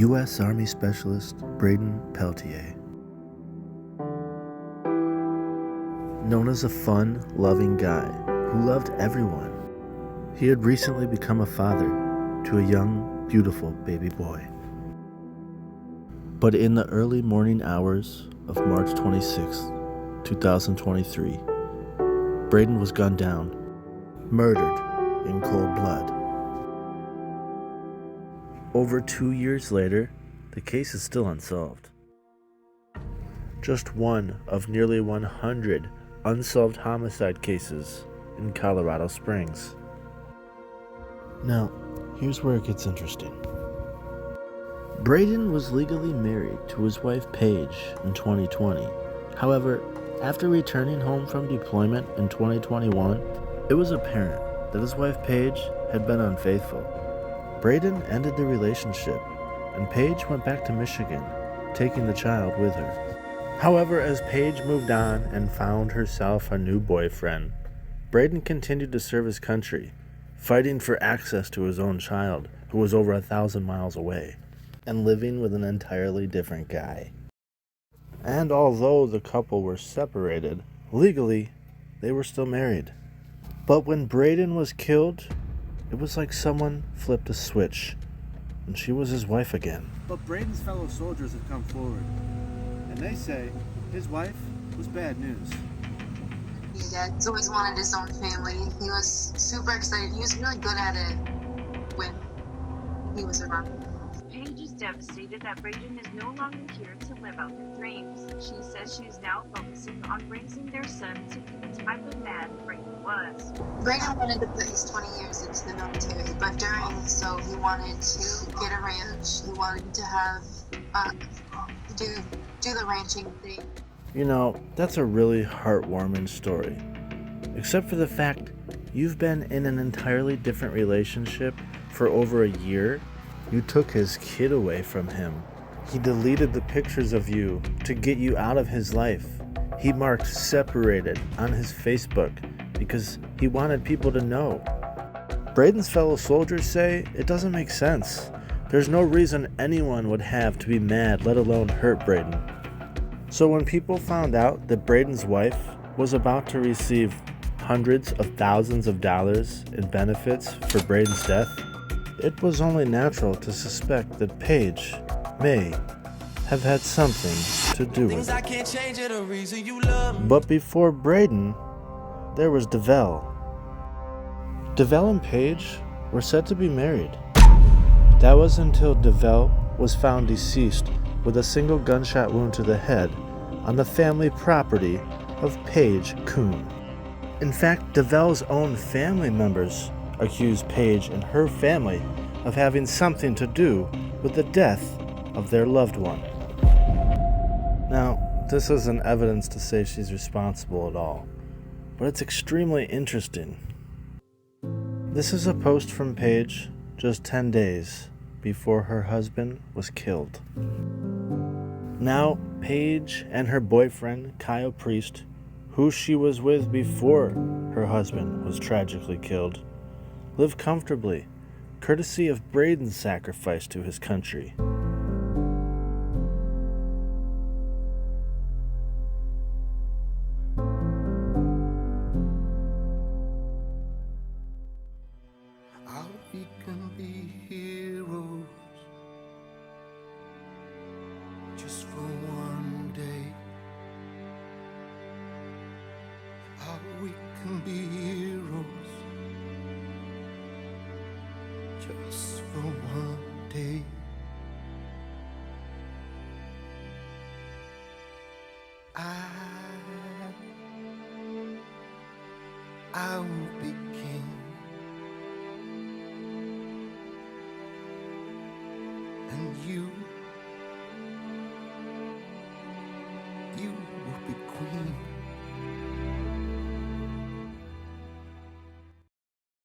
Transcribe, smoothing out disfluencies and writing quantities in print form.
U.S. Army Specialist Braden Peltier. Known as a fun, loving guy who loved everyone, he had recently become a father to a young, beautiful baby boy. But in the early morning hours of March 26, 2023, Braden was gunned down, murdered in cold blood. Over 2 years later, the case is still unsolved. Just one of nearly 100 unsolved homicide cases in Colorado Springs. Now, here's where it gets interesting. Braden was legally married to his wife Paige in 2020. However, after returning home from deployment in 2021, it was apparent that his wife Paige had been unfaithful. Braden ended the relationship, and Paige went back to Michigan, taking the child with her. However, as Paige moved on and found herself a new boyfriend, Braden continued to serve his country, fighting for access to his own child, who was over 1,000 miles away, and living with an entirely different guy. And although the couple were separated, legally, they were still married. But when Braden was killed, it was like someone flipped a switch, and she was his wife again. But Braden's fellow soldiers have come forward, and they say his wife was bad news. Yeah, he's always wanted his own family. He was super excited. He was really good at it when he was around. Paige is devastated that Braden is no longer here to live out their dreams. She says she is now focusing on raising their son to be the type of man Braden was. Braden wanted to put his 20 years into the military, but during so he wanted to get a ranch. He wanted to have do the ranching thing. You know, that's a really heartwarming story. Except for the fact you've been in an entirely different relationship for over a year. You took his kid away from him. He deleted the pictures of you to get you out of his life. He marked separated on his Facebook because he wanted people to know. Braden's fellow soldiers say it doesn't make sense. There's no reason anyone would have to be mad, let alone hurt Braden. So when people found out that Braden's wife was about to receive hundreds of thousands of dollars in benefits for Braden's death, it was only natural to suspect that Paige may have had something to do with it. But before Braden, there was Devell. Devell and Paige were said to be married. That was until Devell was found deceased with a single gunshot wound to the head on the family property of Paige Kuhn. In fact, Devell's own family members accused Paige and her family of having something to do with the death of their loved one. Now, this isn't evidence to say she's responsible at all, but it's extremely interesting. This is a post from Paige just 10 days before her husband was killed. Now, Paige and her boyfriend, Kyle Priest, who she was with before her husband was tragically killed, live comfortably, courtesy of Braden's sacrifice to his country. We can be heroes just for one day. We can be heroes just for one day. I will be king, and you